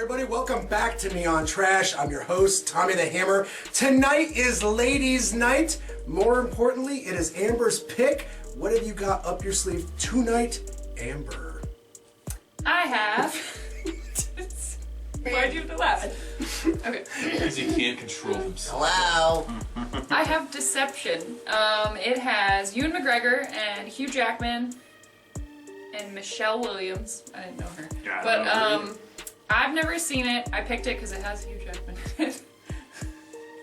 everybody, welcome back to Me on Trash. I'm your host, Tommy the Hammer. Tonight is ladies' night. More importantly, it is Amber's pick. What have you got up your sleeve tonight, Amber? I have... Why'd you have to laugh? Okay. Because he can't control himself. Hello. I have Deception. It has Ewan McGregor and Hugh Jackman and Michelle Williams. I didn't know her. Yeah, But I've never seen it. I picked it because it has Hugh Jackman in it.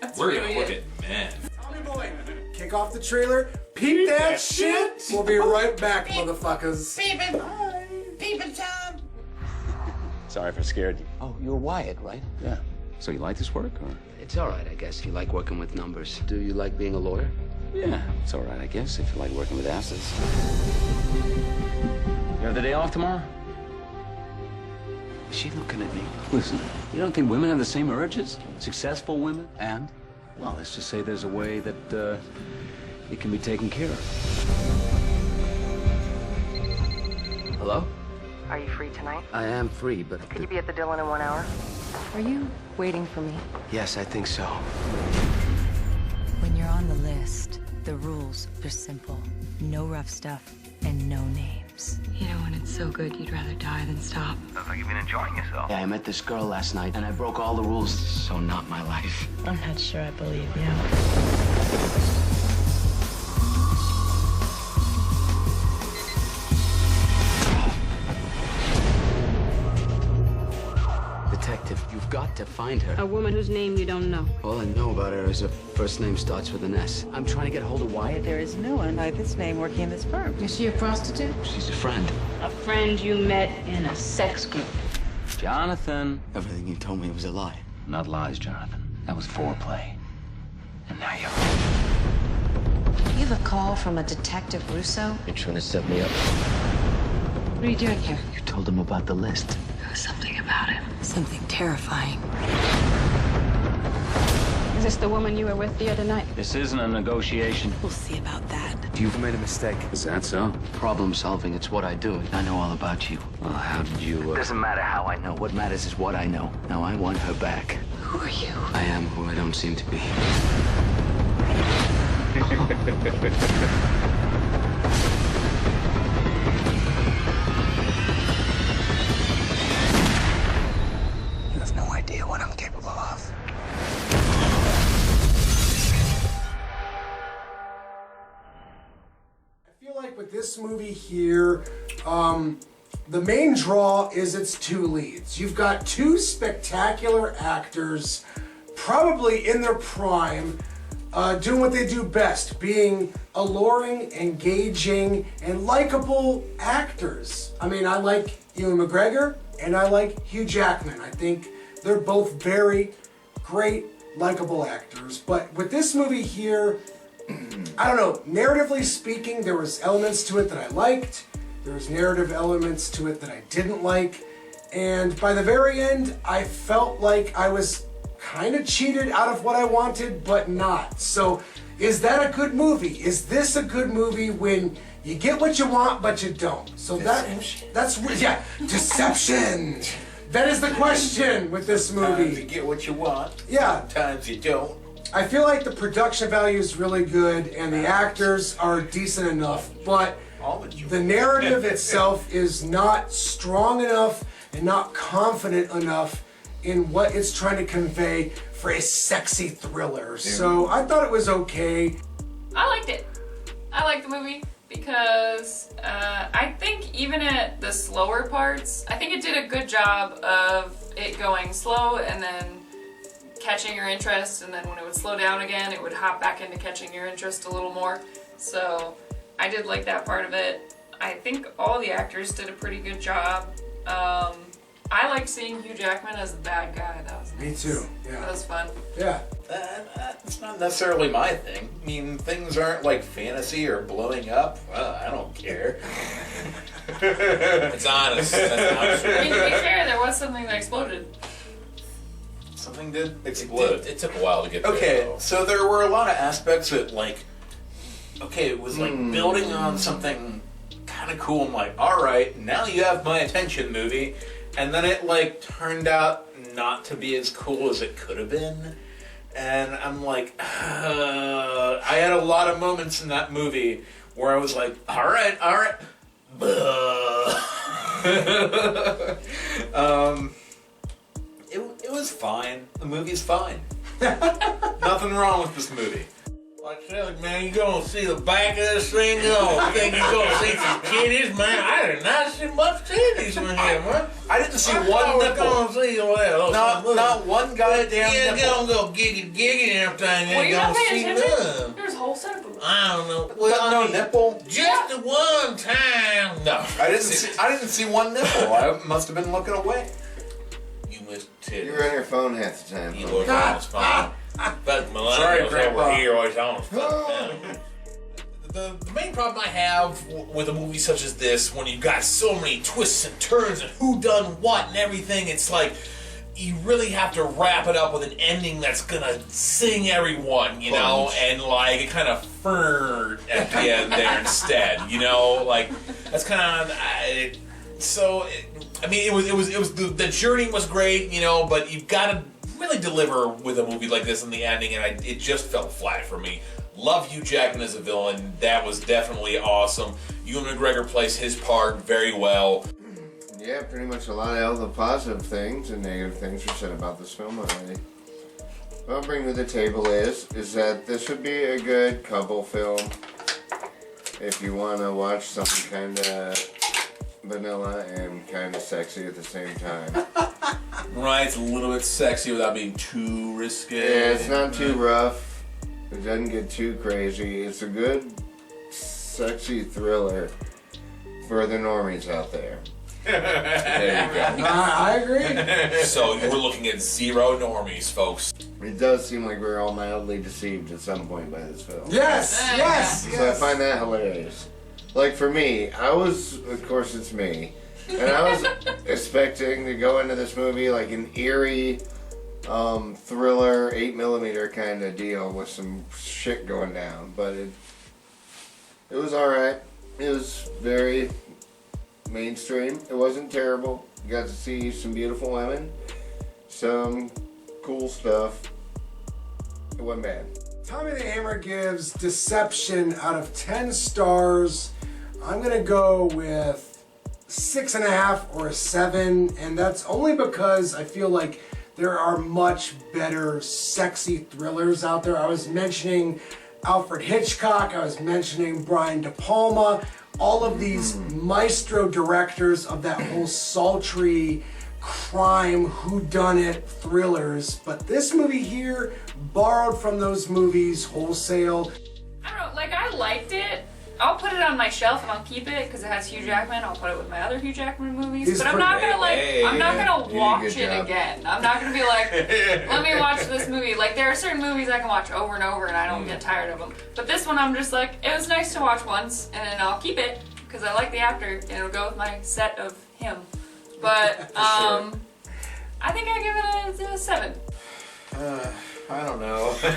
That's We're really gonna look it. at men. Tommy boy, kick off the trailer. Peep that shit. We'll be right back, motherfuckers. Peepin' time! Sorry if I scared you. Oh, you're Wyatt, right? Yeah. So you like this work, or? It's all right, I guess. You like working with numbers. Do you like being a lawyer? Yeah, it's all right, I guess, if you like working with asses. You have the day off tomorrow? Is she looking at me? Listen, you don't think women have the same urges? Successful women? And? Well, let's just say there's a way that it can be taken care of. Hello? Are you free tonight? I am free, but... Could you be at the Dillon in 1 hour? Are you waiting for me? Yes, I think so. When you're on the list, the rules are simple. No rough stuff and no names. You know, when it's so good, you'd rather die than stop. Sounds like you've been enjoying yourself. Yeah, I met this girl last night, and I broke all the rules, so not my life. I'm not sure I believe you. Detective, you've got to find her. A woman whose name you don't know. All I know about her is her first name starts with an S. I'm trying to get hold of Wyatt. There is no one by this name working in this firm. Is she a prostitute? She's a friend. A friend you met in a sex group. Jonathan. Everything you told me was a lie. Not lies, Jonathan. That was foreplay. And now you're... You have a call from a Detective Russo? You're trying to set me up. What are you doing here? You told him about the list. There was something about him. Something terrifying. Is this the woman you were with the other night? This isn't a negotiation. We'll see about that. You've made a mistake. Is that so? Problem solving, it's what I do. I know all about you. Well, how did you, Doesn't matter how I know. What matters is what I know. Now I want her back. Who are you? I am who I don't seem to be. You have no idea what I'm capable of. I feel like with this movie here, the main draw is its two leads. You've got two spectacular actors, probably in their prime, doing what they do best, being alluring, engaging, and likable actors. I mean, I like Ewan McGregor and I like Hugh Jackman. I think they're both very great, likable actors. But with this movie here, I don't know, narratively speaking, there was elements to it that I liked. There was narrative elements to it that I didn't like. And by the very end, I felt like I was kind of cheated out of what I wanted, but not. So is that a good movie? Is this a good movie when you get what you want, but you don't? So that's deception. That is the question with this movie. Sometimes you get what you want. Yeah. Sometimes you don't. I feel like the production value is really good and the actors are decent enough, but the narrative itself is not strong enough and not confident enough in what it's trying to convey for a sexy thriller. So I thought it was okay. I liked it. I liked the movie because I think even at the slower parts, I think it did a good job of it going slow and then catching your interest, and then when it would slow down again, it would hop back into catching your interest a little more. So I did like that part of it. I think all the actors did a pretty good job. I liked seeing Hugh Jackman as the bad guy. That was nice. Me too. Yeah. That was fun. Yeah. That's not necessarily my thing. I mean, things aren't like fantasy or blowing up. Well, I don't care. It's honest. That's I mean, to be fair, there was something that exploded. Something did explode. It took a while to get there. Okay, though. so there were a lot of aspects that, like, okay, it was like building on something kind of cool. I'm like, all right, now you have my attention, movie. and then it like turned out not to be as cool as it could have been. And I'm like, I had a lot of moments in that movie where I was like, all right. It was fine. The movie's fine. Nothing wrong with this movie. Like I said, man, you gonna see the back of this thing? You think you gonna see some titties, man? I did not see much titties in here, man. I didn't see one nipple. Gonna see Not one goddamn nipple. nipple. Gonna go giggy and everything. Well, Ain't you're not gonna paying see attention? none. There's a whole set of them. I don't know. But Well, no nipple. Just the one time. No, I didn't see one nipple. I must have been looking away. You missed titties. You're on your phone half the time. You look on his phone. But Sorry, millennials Grandpa. over here always on his phone. The main problem I have with a movie such as this, when you've got so many twists and turns and who done what and everything, it's like you really have to wrap it up with an ending that's gonna sing everyone, you know, and like it kind of furred at the end there instead, you know, like that's kind of the journey was great, you know, but you've got to really deliver with a movie like this in the ending, and it just fell flat for me. Love Hugh Jackman as a villain. That was definitely awesome. Ewan McGregor plays his part very well. Yeah, pretty much a lot of all the positive things and negative things were said about this film already. What I'll bring to the table is that this would be a good couple film if you want to watch something kind of vanilla and kind of sexy at the same time. Right, it's a little bit sexy without being too risque. Yeah, it's not too rough. It doesn't get too crazy. It's a good, sexy thriller for the normies out there. There you go. I agree. So you were looking at zero normies, folks. It does seem like we're all mildly deceived at some point by this film. Yes. So I find that hilarious. Like for me, I was, of course it's me, and I was expecting to go into this movie like an eerie thriller, 8mm kind of deal with some shit going down, but it was alright. It was very mainstream. It wasn't terrible. You got to see some beautiful women, some cool stuff. It wasn't bad. Tommy the Hammer gives Deception out of 10 stars. I'm gonna go with 6.5 or a 7, and that's only because I feel like there are much better sexy thrillers out there. I was mentioning Alfred Hitchcock, I was mentioning Brian De Palma, all of these maestro directors of that whole sultry crime whodunit thrillers, but this movie here borrowed from those movies wholesale. I don't know, like I liked it. I'll put it on my shelf and I'll keep it because it has Hugh Jackman. I'll put it with my other Hugh Jackman movies. But I'm not gonna I'm not gonna watch it again. I'm not gonna be like, let me watch this movie. Like there are certain movies I can watch over and over and I don't get tired of them. But this one I'm just like, it was nice to watch once and then I'll keep it because I like the actor and it'll go with my set of him. But I think I give it a 7. I don't know. Dude,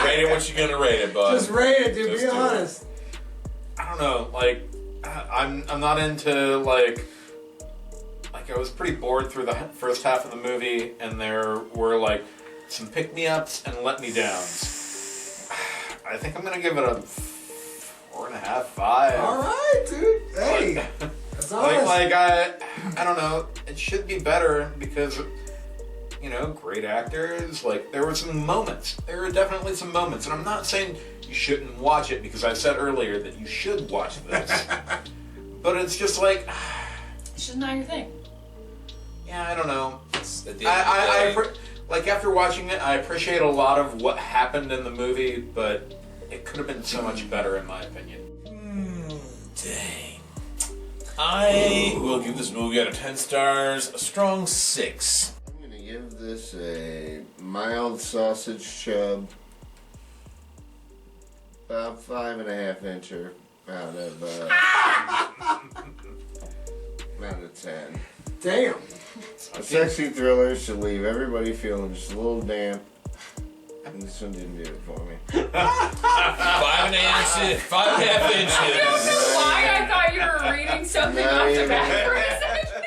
rate it what you gonna rate it, bud. Just rate it, dude. Just Be do it. honest. I don't know. Like, I'm not into like I was pretty bored through the first half of the movie, and there were like some pick-me-ups and let-me-downs. I think I'm gonna give it a 4.5, 5. All right, dude. Hey, that's honest. I don't know. It should be better because, you know, great actors. Like there were some moments. There were definitely some moments, and I'm not saying you shouldn't watch it because I said earlier that you should watch this. But it's just like It's just not your thing. Yeah, I don't know. Like after watching it, I appreciate a lot of what happened in the movie, but it could have been so much better in my opinion. Dang. I will give this movie out of 10 stars a strong 6. I'm gonna give this a mild sausage chub, about 5.5 incher out of 10. Damn. A sexy thriller should leave everybody feeling just a little damp. And this one didn't do it for me. 5.5 inches. I don't know why I thought you were reading something off the back for a second.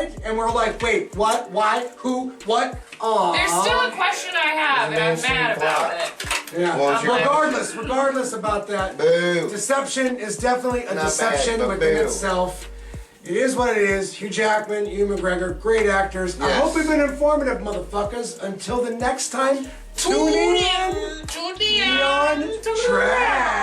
died, and we're like, wait, what? Why? Who? What? Aww. There's still a question I have, and I'm mad about it. Yeah. Regardless about that, deception is definitely a deception within itself. It is what it is. Hugh Jackman, Ewan McGregor, great actors. Yes. I hope we've been informative, motherfuckers. Until the next time, tune in. Tune in. Trash.